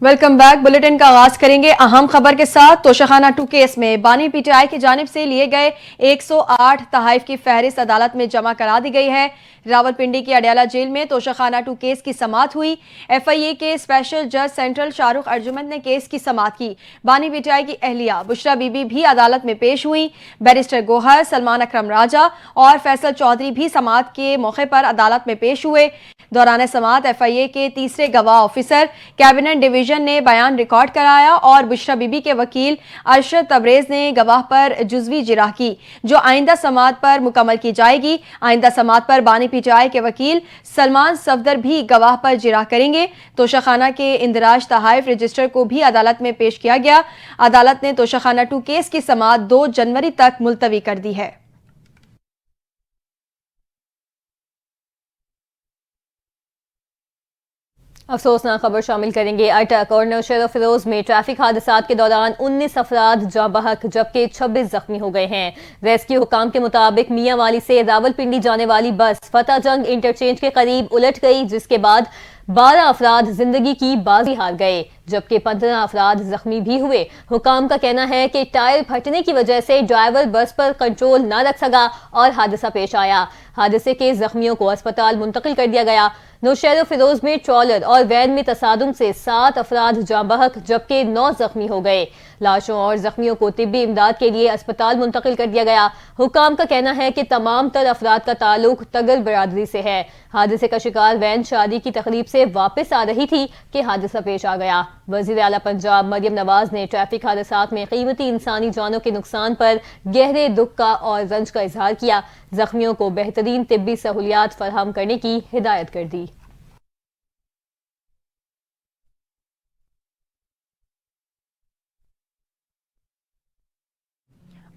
Welcome back. Bulletin का आगाज करेंगे अहम खबर के साथ। तोशाखाना 2 केस में बानी पीटीआई की जानिब से लिए गए 108 तहाइफ की फहरिस्त अदालत में जमा करा दी गई है। रावलपिंडी की अडयाला जेल में तोशाखाना 2 केस की समाअत हुई। FIA के स्पेशल जज सेंट्रल शाहरुख अर्जुमंद ने केस की समाअत की। बानी पीटीआई की अहलिया बुशरा बीबी भी अदालत में पेश हुई। बैरिस्टर गोहर, सलमान अकरम राजा और फैसल चौधरी भी समाअत के मौके पर अदालत में पेश हुए। दौरान समाअत FIA के तीसरे गवाह ऑफिसर कैबिनेट डिवीजन ने बयान रिकॉर्ड कराया और बुशरा बीबी के वकील अरशद तबरेज ने गवाह पर जुज़वी जिराह की, जो आइंदा समाअत पर मुकम्मल की जाएगी। आइंदा समाअत पर बानी पीटीआई के वकील सलमान सफदर भी गवाह पर जिराह करेंगे। तोशाखाना के इंदराज तहाइफ रजिस्टर को भी अदालत में पेश किया गया। अदालत ने तोशाखाना 2 केस की समाअत 2 जनवरी तक मुलतवी कर दी है। अफसोसनाक खबर शामिल करेंगे। अटक और नौशेरा फिरोज में ट्रैफिक हादसात के दौरान 19 अफराद जाँ बहक जबकि 26 जख्मी हो गए हैं। रेस्क्यू हुकाम के मुताबिक मियांवाली से रावलपिंडी जाने वाली बस फतेह जंग इंटरचेंज के करीब उलट गई, जिसके बाद 12 अफराद जिंदगी की बाजी हार गए जबकि 15 अफराद जख्मी भी हुए। हुकाम का कहना है कि टायर फटने की वजह से ड्राइवर बस पर कंट्रोल न रख सका और हादसा पेश आया। हादसे के जख्मियों को अस्पताल मुंतकिल कर दिया गया। नौशेरा फिरोज में ट्रॉलर और वैन में तसादुम से 7 अफराद जाँ बहक जबकि 9 जख्मी हो गए। लाशों और जख्मियों को तिब्बी इमदाद के लिए अस्पताल मुंतकिल कर दिया गया। हुकाम का कहना है कि तमाम तर अफराद का ताल्लुक तगर बरादरी से है। हादसे का शिकार वैन शादी की तकरीब से वापस आ रही थी कि हादसा पेश आ गया। वज़ीर आला पंजाब मरियम नवाज ने ट्रैफिक हादसात में कीमती इंसानी जानों के नुकसान पर गहरे दुख का और रंज का इजहार किया। जख्मियों को बेहतरीन तिब्बी सहूलियात फराहम करने की हिदायत कर दी।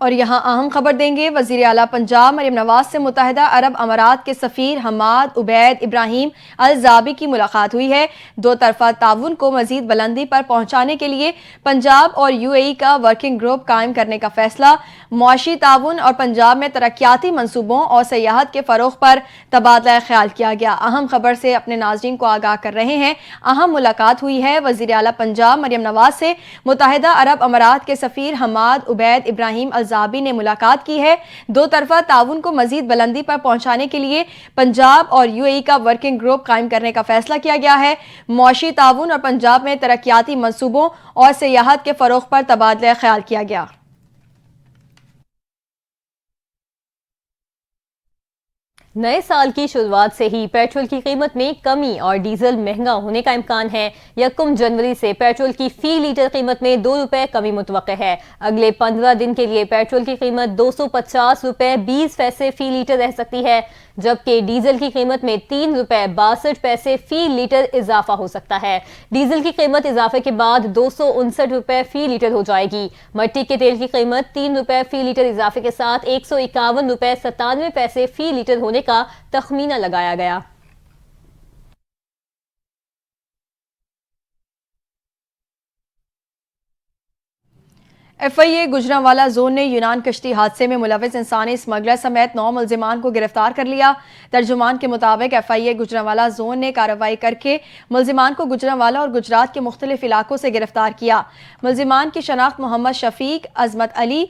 और यहाँ अहम खबर देंगे। वज़ीर आला पंजाब मरियम नवाज से मुत्तहिदा अरब अमारात के सफ़ीर हमाद उबैद इब्राहिम अल ज़ाबी की मुलाकात हुई है। दो तरफ़ा ताउन को मज़ीद बुलंदी पर पहुँचाने के लिए पंजाब और UAE का वर्किंग ग्रुप कायम करने का फैसला। मुआशी ताउन और पंजाब में तरक्याती मनसूबों और सयाहत के फ़रोग़ पर तबादला ख्याल किया गया। अहम खबर से अपने नाज़रीन को आगाह कर रहे हैं। अहम मुलाकात हुई है वज़ीर आला पंजाब मरियम नवाज से मुत्तहिदा अरब अमारात के सफ़ीर हमाद उबैद इब्राहिम अल ज़ाबी ने मुलाकात की है। दो तरफा ताउन को मजीद बुलंदी पर पहुंचाने के लिए पंजाब और UAE का वर्किंग ग्रुप कायम करने का फैसला किया गया है। मुआशी ताउन और पंजाब में तरक्याती मंसूबों और सयाहत के फरोग पर तबादला ख्याल किया गया। नए साल की शुरुआत से ही पेट्रोल की कीमत में कमी और डीजल महंगा होने का इम्कान है। 1 जनवरी से पेट्रोल की फी लीटर कीमत में 2 रुपए कमी मुतवक्के है। अगले 15 दिन के लिए पेट्रोल की कीमत 250 रुपए 20 पैसे फी लीटर रह सकती है, जबकि डीजल की कीमत में 3 रुपए 62 पैसे फी लीटर इजाफा हो सकता है। डीजल की कीमत इजाफे के बाद 259 रुपए फी लीटर हो जाएगी। मट्टी के तेल की कीमत 3 रुपए फी लीटर इजाफे के साथ 151 रुपए 97 पैसे फी लीटर होने का तखमीना लगाया गया। FIA गुजरांवाला जोन ने यूनान कश्ती हादसे में मुलविस इंसानी स्मगलर समेत 9 मुलजिमान को गिरफ्तार कर लिया। तर्जुमान के मुताबिक FIA गुजरांवाला जोन ने कार्रवाई करके मुलजिमान को गुजरांवाला और गुजरात के मुख्तलिफ इलाकों से गिरफ्तार किया। मुलजिमान की शनाख्त मोहम्मद शफीक, अजमत अली,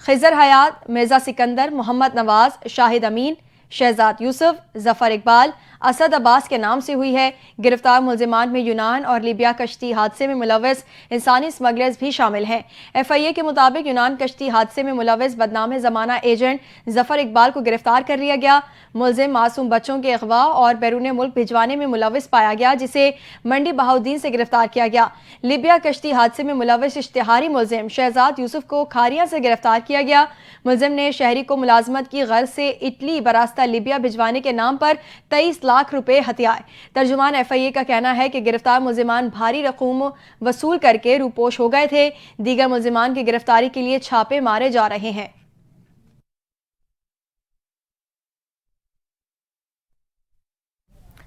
खिजर हयात, मिर्जा सिकंदर, मोहम्मद नवाज, शाहिद अमीन, शहजाद यूसुफ, जफर इकबाल, असद अब्बास के नाम से हुई है। गिरफ्तार मुलजिमान में यूनान और लीबिया कश्ती हादसे में मुलविस इंसानी स्मगलर्स भी शामिल हैं। FIA के मुताबिक यूनान कश्ती हादसे में मुलविस बदनाम ज़माना एजेंट जफर इकबाल को गिरफ्तार कर लिया गया। मुलजिम मासूम बच्चों के अगवा और बैरून मुल्क भिजवाने में मुलविस पाया गया, जिसे मंडी बहाउद्दीन से गिरफ्तार किया गया। लीबिया कश्ती हादसे में मुलविस इश्तिहारी मुलजिम शहजाद यूसुफ को खारिया से गिरफ्तार किया गया। मुलजिम ने शहरी को मुलाजमत की गर्ज से इटली बरास्ता लीबिया भिजवाने के नाम पर 23 लाख रुपए हथियाए। तर्जुमान FIA का कहना है कि गिरफ्तार मुलजिमान भारी रकूम वसूल करके रूपोश हो गए थे। दीगर मुलजिमान की गिरफ्तारी के लिए छापे मारे जा रहे हैं।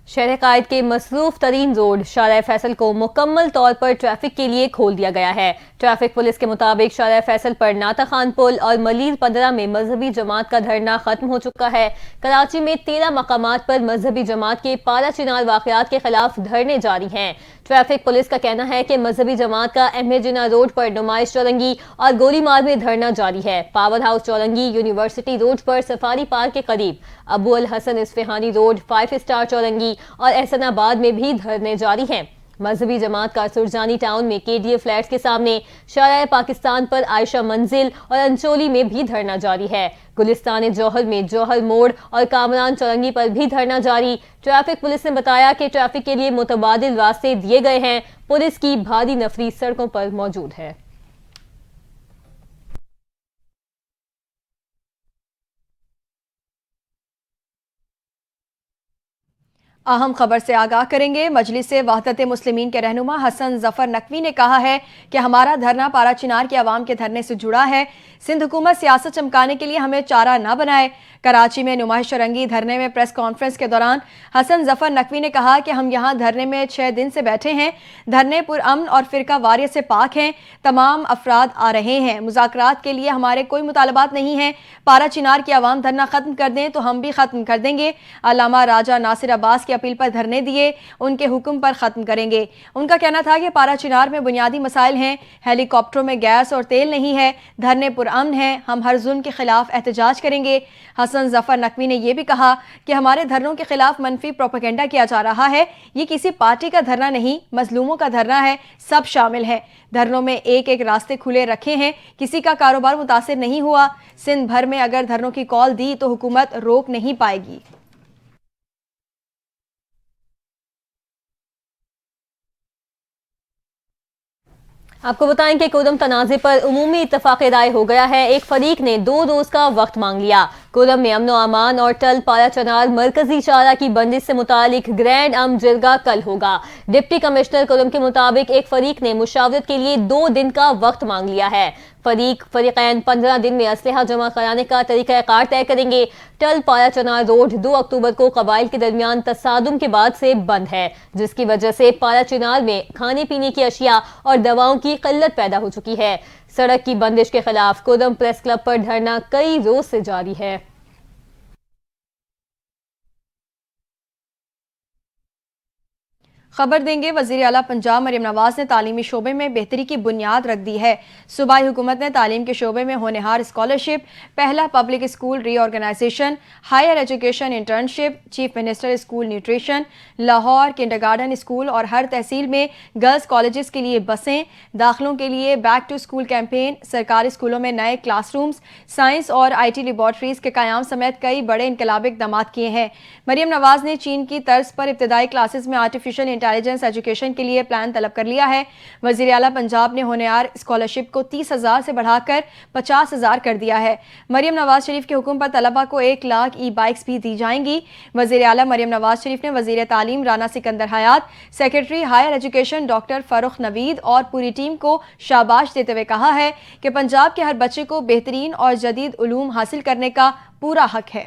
शहर कायद के मसरूफ तरीन रोड शारा फैसल को मुकम्मल तौर पर ट्रैफिक के लिए खोल दिया गया है। ट्रैफिक पुलिस के मुताबिक शारा फैसल पर नाता खान पुल और मलीर 15 में मजहबी जमात का धरना खत्म हो चुका है। कराची में 13 मकामात पर मजहबी जमात के पारा चिनार वाकयात के खिलाफ धरने जारी हैं। ट्रैफिक पुलिस का कहना है कि मजहबी जमात का अहमद जिन्ना रोड पर नुमाइश चौरंगी और गोलीमार में धरना जारी है। पावर हाउस चौरंगी, यूनिवर्सिटी रोड पर सफारी पार्क के करीब, अबू अल हसन इस्फहानी रोड, 5 स्टार चौरंगी और एहसनाबाद में भी धरने जारी हैं। मजहबी जमात का सुरजानी टाउन में केडीए फ्लैट्स के सामने, शाराए पाकिस्तान पर आयशा मंजिल और अंचोली में भी धरना जारी है। गुलिस्तान जौहर में जौहर मोड़ और कामरान चौरंगी पर भी धरना जारी। ट्रैफिक पुलिस ने बताया कि ट्रैफिक के लिए मुतबादिल रास्ते दिए गए हैं। पुलिस की भारी नफरी सड़कों पर मौजूद है। अहम खबर से आगाह करेंगे। मजलिस वहदत मुस्लिमीन के रहनुमा हसन जफर नकवी ने कहा है कि हमारा धरना पारा चिनार के अवाम के धरने से जुड़ा है। सिंध हुकूमत सियासत चमकाने के लिए हमें चारा न बनाए। कराची में नुमाइश चौरंगी धरने में प्रेस कॉन्फ्रेंस के दौरान हसन जफर नकवी ने कहा कि हम यहाँ धरने में 6 दिन से बैठे हैं। धरने पुरअमन और फिरका वारियत से पाक हैं। तमाम अफराद आ रहे हैं। मुज़ाकरात के लिए हमारे कोई मुतालबात नहीं हैं। पारा चिनार की अवाम धरना खत्म कर दें तो हम भी खत्म कर देंगे। अल्लामा राजा नासिर अब्बास की अपील पर धरने दिए, उनके हुक्म पर खत्म करेंगे। उनका कहना था कि पारा चिनार में बुनियादी मसाइल हैं। हेलीकॉप्टरों में गैस और तेल नहीं है। धरने पुरअमन है। हम हर जुल्म के खिलाफ एहतजाज करेंगे। हसन जफर नकवी ने यह भी कहा कि हमारे धरनों के खिलाफ मनफी प्रोपेगेंडा किया जा रहा है। ये किसी पार्टी का धरना नहीं, मजलूमों का धरना है। सब शामिल हैं। धरनों में एक एक रास्ते खुले रखे हैं। किसी का कारोबार मुतासिर नहीं हुआ। सिंध भर में अगर धरनों की कॉल दी तो हुकूमत रोक नहीं पाएगी। आपको बताएं कि कोदम तनाज़े पर उमूमी इत्तफाक़ राय हो गया है। एक फरीक ने 2 रोज का वक्त मांग लिया। कोदम में अमन अमान और टल पारा चनार मरकजी शाहरा की बंदिश से मुतालिक ग्रैंड अम जिरगा कल होगा। डिप्टी कमिश्नर कोदम के मुताबिक एक फरीक ने मुशावरत के लिए 2 दिन का वक्त मांग लिया है। फरीकैन 15 दिन में असलहा जमा कराने का तरीक़ाकार तय करेंगे। टल पारा चनार रोड 2 अक्टूबर को कबाइल के दरमियान तसादुम के बाद से बंद है, जिसकी वजह से पारा चिनार में खाने पीने की अशिया और दवाओं की किल्लत पैदा हो चुकी है। सड़क की बंदिश के खिलाफ कोदम प्रेस क्लब पर धरना कई रोज से जारी है। खबर देंगे। वज़ीर आला पंजाब मरियम नवाज ने तालीमी शोबे में बेहतरी की बुनियाद रख दी है। सूबाई हुकूमत ने तालीम के शोबे में होनहार स्कॉलरशिप, पहला public school reorganisation, higher education internship, chief minister school nutrition, Lahore kindergarten school और हर तहसील में गर्ल्स कॉलेजेस के लिए बसें, दाखिलों के लिए बैक टू स्कूल कैंपेन, सरकारी स्कूलों में नए क्लासरूम्स, साइंस और IT लेबॉर्ट्रीज के क़याम समेत कई बड़े इनकलाबी इक़दामात किए हैं। मरियम नवाज ने चीन की तर्ज पर इब्तदाई क्लासेस में आर्टिफिशियल इंटेलिजेंस एजुकेशन के लिए प्लान तलब कर लिया है। वज़ीर आला पंजाब ने होनहार स्कॉलरशिप को 30,000 से बढ़ाकर 50,000 कर दिया है। मरियम नवाज शरीफ के हुक्म पर तलबा को 1 लाख ई-बाइक्स भी दी जाएंगी। वज़ीर आला मरियम नवाज शरीफ ने वज़ीर तालीम Rana Sikandar Hayat, secretary higher education doctor Farooq Naveed और पूरी टीम को शाबाश देते हुए कहा है कि पंजाब के हर बच्चे को बेहतरीन और जदीद उलूम हासिल करने का पूरा हक है।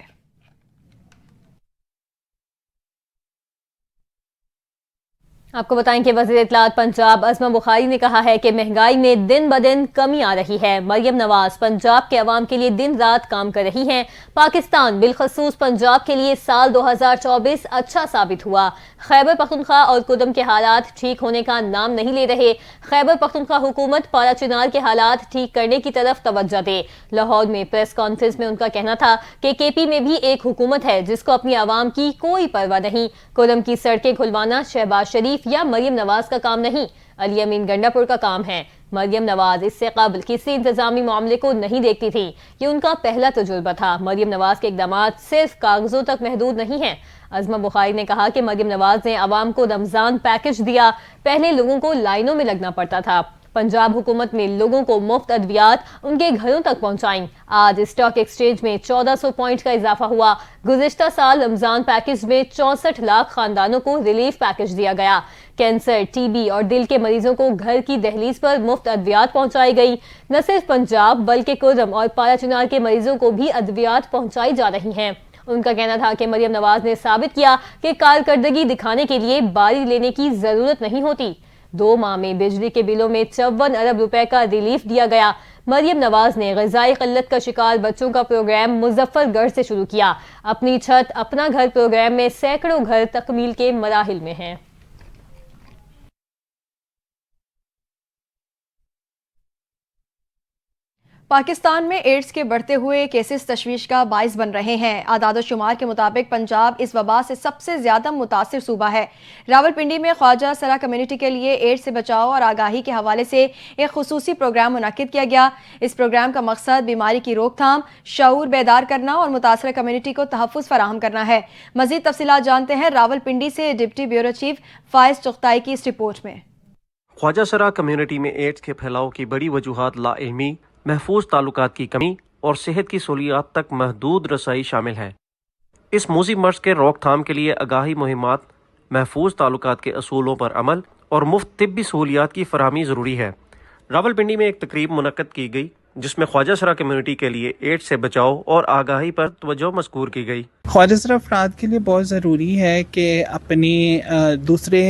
आपको बताएं कि वज़ीर इत्तलात पंजाब अज़मा बुखारी ने कहा है कि महंगाई में दिन ब दिन कमी आ रही है। मरियम नवाज पंजाब के अवाम के लिए दिन रात काम कर रही हैं। पाकिस्तान बिलखसूस पंजाब के लिए साल 2024 अच्छा साबित हुआ। खैबर पख्तूनख्वा और कुदम के हालात ठीक होने का नाम नहीं ले रहे। खैबर पख्तूनख्वा हुकूमत पारा चिनार के हालात ठीक करने की तरफ तवज्जो दे। लाहौर में प्रेस कॉन्फ्रेंस में उनका कहना था कि KP में भी एक हुकूमत है जिसको अपनी आवाम की कोई परवाह नहीं। कुदम की सड़कें खुलवाना शहबाज शरीफ या मरियम नवाज का काम नहीं, अली अमीन गंडापुर का काम है। मरियम नवाज इससे कबल किसी इंतजामी मामले को नहीं देखती थी। ये उनका पहला तजुर्बा था। मरियम नवाज के इक़दामात सिर्फ कागजों तक महदूद नहीं हैं। अज़मा बुखारी ने कहा कि मरियम नवाज ने आवाम को रमजान पैकेज दिया। पहले लोगों को लाइनों में लगना पड़ता था। पंजाब हुकूमत ने लोगों को मुफ्त अद्वियात उनके घरों तक पहुंचाई। आज स्टॉक एक्सचेंज में 1400 पॉइंट का इजाफा हुआ। गुज़िश्ता साल रमजान पैकेज में 64 लाख खानदानों को रिलीफ पैकेज दिया गया। कैंसर, TB और दिल के मरीजों को घर की दहलीज पर मुफ्त अद्वियात पहुंचाई गई। न सिर्फ पंजाब बल्कि कुर्रम और पारा चिनार के मरीजों को भी अद्वियात पहुंचाई जा रही हैं। उनका कहना था कि मरियम नवाज ने साबित किया कि कारकर्दगी दिखाने के लिए बारी लेने की जरूरत नहीं होती। 2 माह में बिजली के बिलों में 54 अरब रुपए का रिलीफ दिया गया। मरियम नवाज ने ग़िज़ाई क़िल्लत का शिकार बच्चों का प्रोग्राम मुज़फ़्फ़रगढ़ से शुरू किया। अपनी छत अपना घर प्रोग्राम में सैकड़ों घर तकमील के मराहिल में हैं। پاکستان میں ایڈز کے بڑھتے ہوئے کیسز تشویش کا باعث بن رہے ہیں۔ اعداد و شمار کے مطابق پنجاب اس وبا سے سب سے زیادہ متاثر صوبہ ہے۔ راولپنڈی میں خواجہ سرا کمیونٹی کے لیے ایڈز سے بچاؤ اور آگاہی کے حوالے سے ایک خصوصی پروگرام منعقد کیا گیا۔ اس پروگرام کا مقصد بیماری کی روک تھام، شعور بیدار کرنا اور متاثرہ کمیونٹی کو تحفظ فراہم کرنا ہے۔ مزید تفصیلات جانتے ہیں راولپنڈی سے ڈپٹی بیورو چیف فائز چغتائی کی اس رپورٹ میں۔ خواجہ سرا کمیونٹی میں ایڈز کے پھیلاؤ کی بڑی وجوہات لا علمی، محفوظ تعلقات کی کمی اور صحت کی سہولیات تک محدود رسائی شامل ہے۔ اس موذی مرض کے روک تھام کے لیے آگاہی مہمات، محفوظ تعلقات کے اصولوں پر عمل اور مفت طبی سہولیات کی فراہمی ضروری ہے۔ راولپنڈی میں ایک تقریب منعقد کی گئی جس میں خواجہ سرا کمیونٹی کے لیے ایڈز سے بچاؤ اور آگاہی پر توجہ مذکور کی گئی۔ خواجہ سرا افراد کے لیے بہت ضروری ہے کہ اپنی دوسرے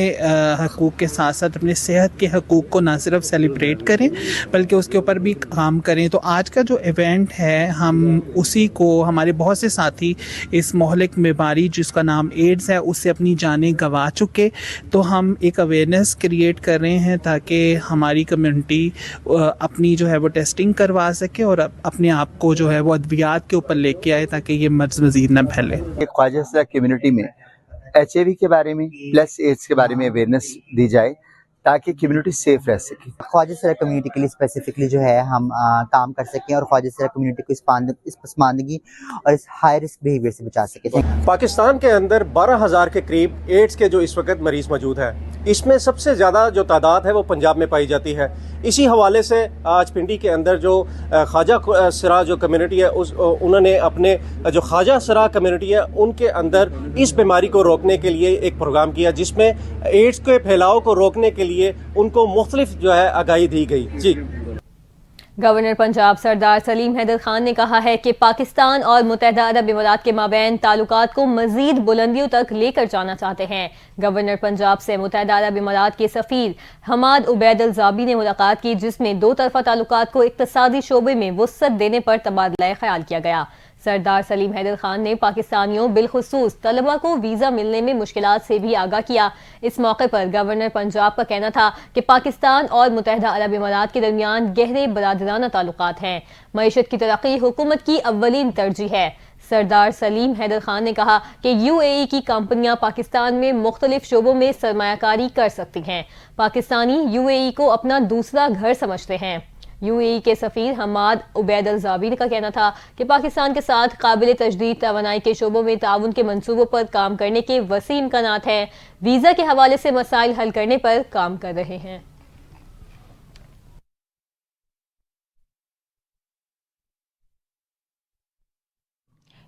حقوق کے ساتھ ساتھ اپنے صحت کے حقوق کو نہ صرف سیلیبریٹ کریں بلکہ اس کے اوپر بھی کام کریں۔ تو آج کا جو ایونٹ ہے ہم اسی کو، ہمارے بہت سے ساتھی اس مہلک بیماری جس کا نام ایڈز ہے اس سے اپنی جانیں گنوا چکے، تو ہم ایک اویئرنیس کریٹ کر رہے ہیں تاکہ ہماری کمیونٹی اپنی جو ہے وہ ٹیسٹنگ کروا سکے اور اپنے آپ کو جو ہے وہ ادویات کے اوپر لے کے آئے تاکہ یہ مرض مزید نہ پھیلے۔ خواجہ سرا کمیونٹی میں HIV کے بارے میں پلس ایڈز کے بارے میں اویئرنیس دی جائے تاکہ کمیونٹی سیف رہ سکے۔ خواجہ سرا کمیونٹی کے لیے اسپیسیفکلی جو ہے ہم کام کر سکیں اور خواجہ سرا کمیونٹی کو اس پسماندگی اور اس ہائی رسک بیہیویئر سے بچا سکیں۔ پاکستان کے اندر 12,000 کے قریب ایڈز کے جو اس وقت مریض موجود ہیں، اس میں سب سے زیادہ جو تعداد ہے وہ پنجاب میں پائی جاتی ہے۔ اسی حوالے سے آج پنڈی کے اندر جو خواجہ سرا جو کمیونٹی ہے انہوں نے اپنے جو خواجہ سرا کمیونٹی ہے ان کے اندر اس بیماری کو روکنے کے لیے ایک پروگرام کیا جس میں ایڈز کے پھیلاؤ کو روکنے کے لیے ان کو مختلف جو ہے آگاہی دی گئی۔ جی گورنر پنجاب سردار سلیم حیدر خان نے کہا ہے کہ پاکستان اور متحدہ عرب امارات کے مابین تعلقات کو مزید بلندیوں تک لے کر جانا چاہتے ہیں۔ گورنر پنجاب سے متحدہ عرب امارات کے سفیر حماد عبید الزابی نے ملاقات کی جس میں دو طرفہ تعلقات کو اقتصادی شعبے میں وسعت دینے پر تبادلہ خیال کیا گیا۔ سردار سلیم حیدر خان نے پاکستانیوں بالخصوص طلبہ کو ویزا ملنے میں مشکلات سے بھی آگاہ کیا۔ اس موقع پر گورنر پنجاب کا کہنا تھا کہ پاکستان اور متحدہ عرب امارات کے درمیان گہرے برادرانہ تعلقات ہیں۔ معیشت کی ترقی حکومت کی اولین ترجیح ہے۔ سردار سلیم حیدر خان نے کہا کہ UAE کی کمپنیاں پاکستان میں مختلف شعبوں میں سرمایہ کاری کر سکتی ہیں۔ پاکستانی UAE کو اپنا دوسرا گھر سمجھتے ہیں۔ UAE کے سفیر حماد عبید الزابی کا کہنا تھا کہ پاکستان کے ساتھ قابل تجدید توانائی کے شعبوں میں تعاون کے منصوبوں پر کام کرنے کے وسیع امکانات ہیں۔ ویزا کے حوالے سے مسائل حل کرنے پر کام کر رہے ہیں۔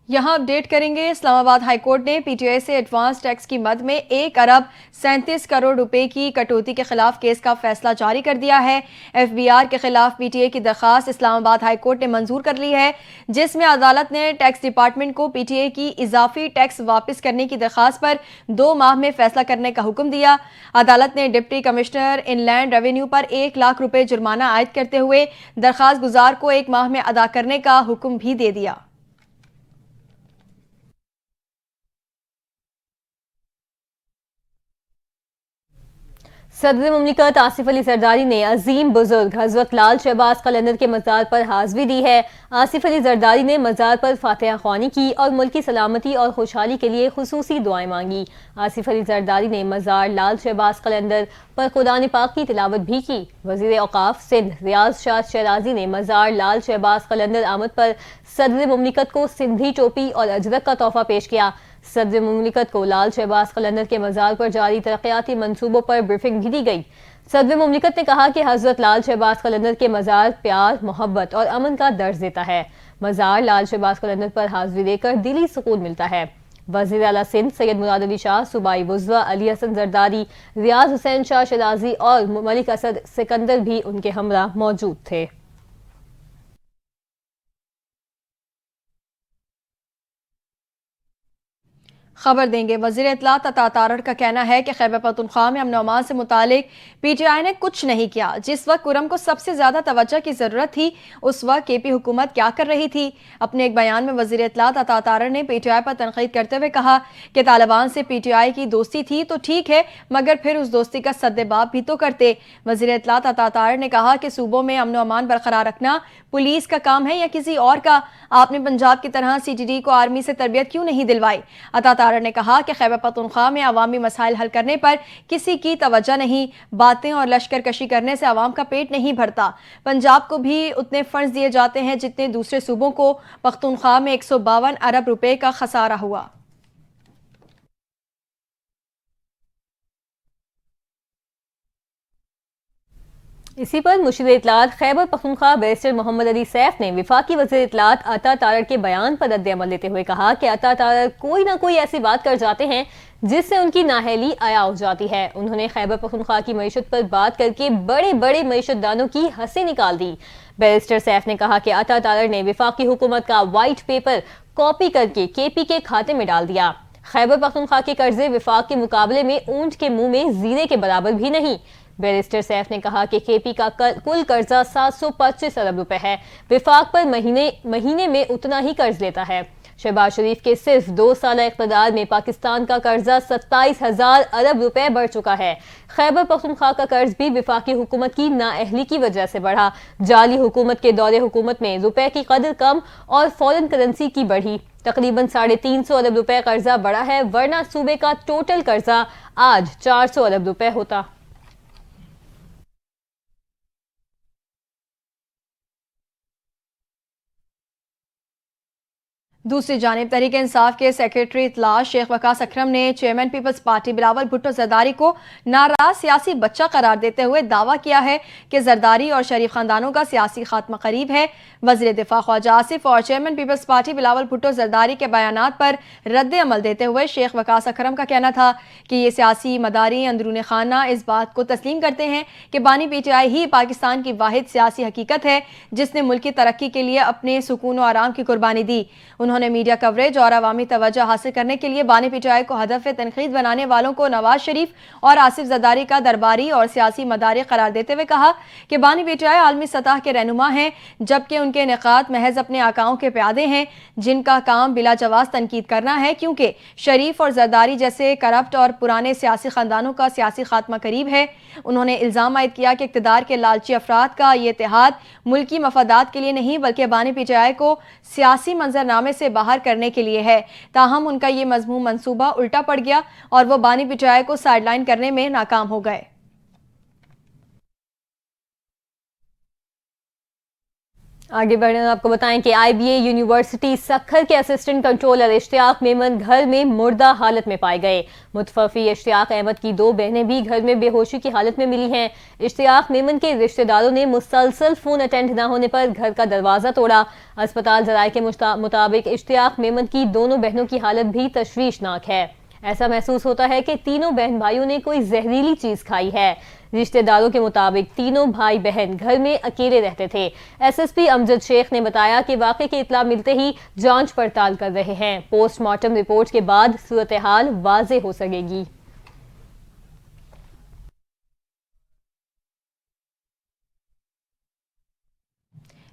یہاں اپڈیٹ کریں گے۔ اسلام آباد ہائی کورٹ نے PTI سے ایڈوانس ٹیکس کی مد میں 1 ارب 37 کروڑ روپے کی کٹوتی کے خلاف کیس کا فیصلہ جاری کر دیا ہے۔ FBR کے خلاف PTI کی درخواست اسلام آباد ہائی کورٹ نے منظور کر لی ہے، جس میں عدالت نے ٹیکس ڈپارٹمنٹ کو PTI کی اضافی ٹیکس واپس کرنے کی درخواست پر 2 ماہ میں فیصلہ کرنے کا حکم دیا۔ عدالت نے ڈپٹی کمشنر ان لینڈ ریونیو پر 1 لاکھ روپے جرمانہ عائد کرتے ہوئے درخواست گزار کو 1 ماہ میں ادا کرنے کا حکم بھی دے دیا۔ صدر مملکت آصف علی زرداری نے عظیم بزرگ حضرت لال شہباز قلندر کے مزار پر حاضری دی ہے۔ آصف علی زرداری نے مزار پر فاتحہ خوانی کی اور ملکی سلامتی اور خوشحالی کے لیے خصوصی دعائیں مانگی۔ آصف علی زرداری نے مزار لال شہباز قلندر پر قرآن پاک کی تلاوت بھی کی۔ وزیر اوقاف سندھ ریاض شاہ شیرازی نے مزار لال شہباز قلندر آمد پر صدر مملکت کو سندھی ٹوپی اور اجرک کا تحفہ پیش کیا۔ صدر مملکت کو لال شہباز قلندر کے مزار پر جاری ترقیاتی منصوبوں پر بریفنگ بھی دی گئی۔ صدر مملکت نے کہا کہ حضرت لال شہباز قلندر کے مزار پیار، محبت اور امن کا درس دیتا ہے۔ مزار لال شہباز قلندر پر حاضری دے کر دلی سکون ملتا ہے۔ وزیر اعلیٰ سندھ سید مراد علی شاہ، صوبائی وزراء علی حسن زرداری، ریاض حسین شاہ شیرازی اور ملک اسد سکندر بھی ان کے ہمراہ موجود تھے۔ खबर देंगे। वज़ीर इत्तलात अता तारड़ का कहना है कि खैबर पख्तूनख्वा में अमन और अमान से मुतालिक PTI ने कुछ नहीं किया। जिस वक्त कुरम को सबसे ज़्यादा तवज्जो की ज़रूरत थी उस वक्त KP हुकूमत क्या कर रही थी। अपने एक बयान में वज़ीर इत्तलात अता तारड़ ने PTI पर तनकीद करते हुए कहा कि तालिबान से PTI की दोस्ती थी तो ठीक है, मगर फिर उस दोस्ती का सद्देबाब भी तो करते। वज़ीर इत्तलात अता तारड़ ने कहा कि सूबों में अमन और अमान बरकरार रखना पुलिस का काम है या किसी और का। आपने पंजाब की तरह CTD को आर्मी से तरबियत क्यों नहीं दिलवाई। अता तारड़ ने कहा कि खैबर पख्तूनख्वा में अवामी मसाइल हल करने पर किसी की तवज्जो नहीं, बातें और लश्कर कशी करने से अवाम का पेट नहीं भरता। पंजाब को भी उतने फंड्स दिए जाते हैं जितने दूसरे सूबों को। पख्तूनख्वा में 152 अरब रुपए का खसारा हुआ। इसी पर मुशीर इत्तलात खैबर पख्तूनख्वा बैरिस्टर मोहम्मद अली सैफ ने वफाकी वज़ीर इत्तलात अता तारड़ के बयान पर रद्द अमल देते हुए कहा कि अता तारड़ कोई ना कोई ऐसी बात कर जाते हैं जिससे उनकी नाअहली आया हो जाती है। उन्होंने खैबर पख्तूनख्वा की मईशत पर बात करके बड़े बड़े मईशतदानों की हंसी निकाल दी। बैरिस्टर सैफ ने कहा कि अता तारड़ ने वफाकी हुकूमत का वाइट पेपर कॉपी करके KP के खाते में डाल दिया। खैबर पख्तूनख्वा के कर्जे वफाक के मुकाबले में ऊंट के मुंह में जीरे के बराबर भी नहीं। बैरिस्टर सैफ ने कहा कि KP का कुल कर्जा 725 अरब रुपए है। वफाक पर महीने में उतना ही कर्ज लेता है। शहबाज शरीफ के सिर्फ 2 साल इक़्तिदार में पाकिस्तान का कर्जा 27,000 अरब रुपए बढ़ चुका है। खैबर पख्तूनख्वा का कर्ज भी वफाकी हुकूमत की नाअहली की वजह से बढ़ा। जाली हुकूमत के दौरे हुकूमत में रुपए की कदर कम और फॉरेन करेंसी की बढ़ी। तकरीबन 350 अरब रुपए कर्जा बढ़ा है, वरना सूबे का टोटल कर्जा आज 400 अरब रुपए होता। दूसरी जानिब तहरीक इंसाफ के सेक्रेटरी इत्तलात शेख वकास अकरम ने chairman Peoples Party Bilawal Bhutto Zardari को नाराज सियासी बच्चा करार देते हुए दावा किया है कि जरदारी और शरीफ खानदानों का सियासी खात्मा करीब है। वज़ीर दिफा ख्वाजा आसिफ और chairman Peoples Party Bilawal Bhutto Zardari के बयानात पर रद्द अमल देते हुए शेख वकास अकरम का कहना था कि ये सियासी मदारी अंदरून खाना इस बात को तस्लीम करते हैं कि बानी PTI ही पाकिस्तान की वाहिद सियासी हकीकत है जिसने मुल्क की तरक्की के लिए अपने सुकून और आराम की कुर्बानी दी। उन्होंने मीडिया कवरेज और अवामी तवज्जो हासिल करने के लिए बानी PTI को हदफ तनकीद बनाने वालों को नवाज शरीफ और आसिफ जरदारी का दरबारी और सियासी मदारी करार देते हुए कहा कि बानी PTI आलमी सतह के रहनुमा हैं, जबकि उनके निकात महज अपने आकाओं के प्यादे हैं जिनका काम बिला जवाज तनकीद करना है, क्योंकि शरीफ और जरदारी जैसे करप्ट और पुराने सियासी खानदानों का सियासी खात्मा करीब है। उन्होंने इल्ज़ाम आयद किया कि इक़्तिदार के लालची अफराद का ये इत्तेहाद मुल्की मफादात के लिए नहीं बल्कि बानी PTI को सियासी मंजरनामे से बाहर करने के लिए है। ताहम उनका ये मज़मूम मंसूबा उल्टा पड़ गया और वो बानी PTI को साइडलाइन करने में नाकाम हो गए। आगे बढ़ने आपको बताएं कि IBA यूनिवर्सिटी सखर के असिस्टेंट कंट्रोलर इश्तियाक मेमन घर में मुर्दा हालत में पाए गए। मुतवफ़ी इश्तियाक अहमद की 2 बहनें भी घर में बेहोशी की हालत में मिली हैं। इश्तियाक मेमन के रिश्तेदारों ने मुसलसल फ़ोन अटेंड न होने पर घर का दरवाज़ा तोड़ा। अस्पताल ज़राए के मुताबिक इश्तियाक मेमन की दोनों बहनों की हालत भी तशवीशनाक है। ऐसा महसूस होता है कि तीनों बहन भाइयों ने कोई जहरीली चीज खाई है। रिश्तेदारों के मुताबिक तीनों भाई बहन घर में अकेले रहते थे। SSP अमजद शेख ने बताया कि वाक़े की इत्तला मिलते ही जांच पड़ताल कर रहे हैं। पोस्टमार्टम रिपोर्ट के बाद सूरत हाल वाज़ेह हो सकेगी।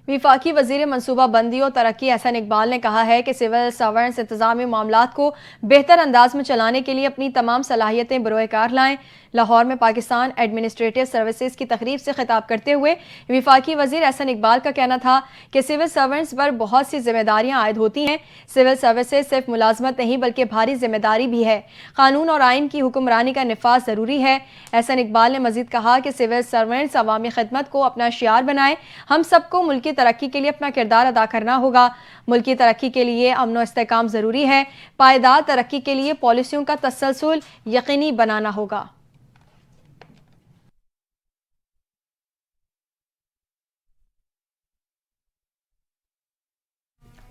विफाकी वज़ीर मनसूबा बंदी और तरक्की एहसन इकबाल ने कहा है कि सिविल सर्वेंट्स इंतजामी मामलात को बेहतर अंदाज में चलाने के लिए अपनी तमाम सलाहियतें बरोएकार लाएं। लाहौर में पाकिस्तान एडमिनिस्ट्रेटिव सर्विसेज की तकरीब से खिताब करते हुए विफाकी वज़ीर एहसन इकबाल का कहना था कि सिविल सर्वेंट्स पर बहुत सी जिम्मेदारियां आयद होती हैं। सिविल सर्विसेज सिर्फ मुलाजमत नहीं बल्कि भारी जिम्मेदारी भी है। कानून और आइन की हुक्मरानी का निफाज ज़रूरी है। एहसन इकबाल ने मजीद कहा कि सिविल सर्वेंट्स अवामी खिदमत को अपना शियार बनाएं। हम सबको मुल्क की तरक्की के लिए अपना किरदार अदा करना होगा। मुल्क की तरक्की के लिए अमन व इस्तेहकाम ज़रूरी है। पायदार तरक्की के लिए पॉलिसियों का तसलसल यकीनी बनाना होगा।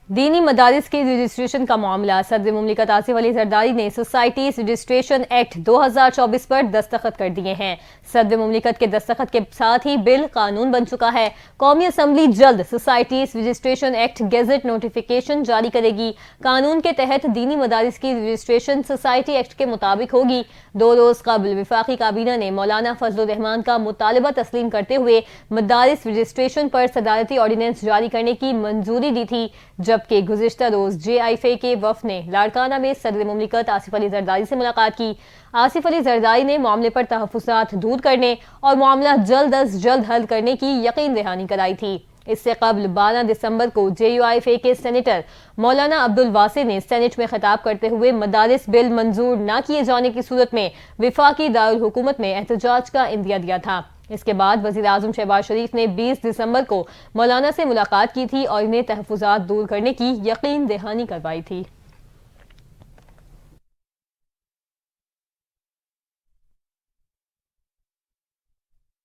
دینی مدارس کی رجسٹریشن کا معاملہ، صدر مملکت آصف علی زرداری نے سوسائٹیز رجسٹریشن ایکٹ 2024 پر دستخط کر دیے ہیں۔ صدر مملکت کے دستخط کے ساتھ ہی بل قانون بن چکا ہے۔ قومی اسمبلی جلد societies registration act gazette notification جاری کرے گی۔ قانون کے تحت دینی مدارس کی رجسٹریشن سوسائٹی ایکٹ کے مطابق ہوگی۔ 2 روز قبل وفاقی کابینہ نے مولانا فضل الرحمان کا مطالبہ تسلیم کرتے ہوئے مدارس رجسٹریشن پر صدارتی آرڈیننس جاری کرنے کی منظوری دی تھی، جبکہ گزشتہ روز JIFA کے وفد نے لاڑکانہ میں صدر مملکت آصف علی زرداری سے ملاقات کی۔ آصف علی زرداری نے معاملے پر تحفظات دور کرنے اور معاملہ جلد از جلد حل کرنے کی یقین دہانی کرائی تھی۔ اس سے قبل 12 دسمبر کو JUIFA کے سینیٹر مولانا عبدالواسع نے سینٹ میں خطاب کرتے ہوئے مدارس بل منظور نہ کیے جانے کی صورت میں وفاقی دارالحکومت میں احتجاج کا عندیہ دیا تھا۔ اس کے بعد وزیر اعظم شہباز شریف نے 20 دسمبر کو مولانا سے ملاقات کی تھی اور انہیں تحفظات دور کرنے کی یقین دہانی کروائی تھی۔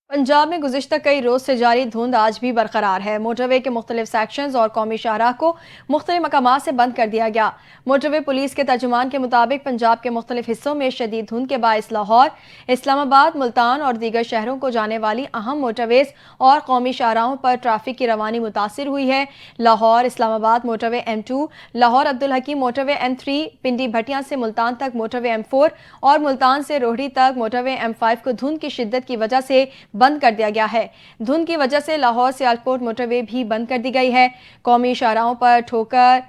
پنجاب میں گزشتہ کئی روز سے جاری دھند آج بھی برقرار ہے۔ موٹر وے کے مختلف سیکشنز اور قومی شاہراہ کو مختلف مقامات سے بند کر دیا گیا۔ موٹر وے پولیس کے ترجمان کے مطابق پنجاب کے مختلف حصوں میں شدید دھند کے باعث لاہور، اسلام آباد، ملتان اور دیگر شہروں کو جانے والی اہم موٹر ویز اور قومی شاہراہوں پر ٹریفک کی روانی متاثر ہوئی ہے۔ لاہور اسلام آباد موٹر وے M2، لاہور عبدالحکیم موٹر وے M3، پنڈی بھٹیاں سے ملتان تک موٹر وے M4 اور ملتان سے روہڑی تک موٹر وے M5 کو دھند کی شدت کی وجہ سے بند کر دیا گیا ہے۔ دھند کی وجہ سے لاہور سیالکوٹ موٹر وے بھی بند کر دی گئی ہے۔ قومی شاہراہوں پر ٹھوکر،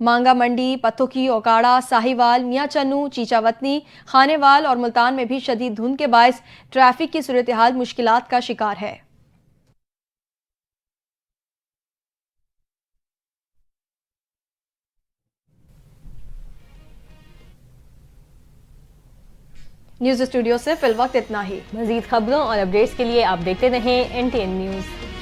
مانگا منڈی، پتوکی، اوکاڑا، ساہیوال، میاں چنو، چیچا وطنی، خانے وال اور ملتان میں بھی شدید دھند کے باعث ٹریفک کی صورتحال مشکلات کا شکار ہے۔ نیوز اسٹوڈیو سے فی الوقت اتنا ہی۔ مزید خبروں اور اپڈیٹس کے لیے آپ دیکھتے رہیں NTN نیوز۔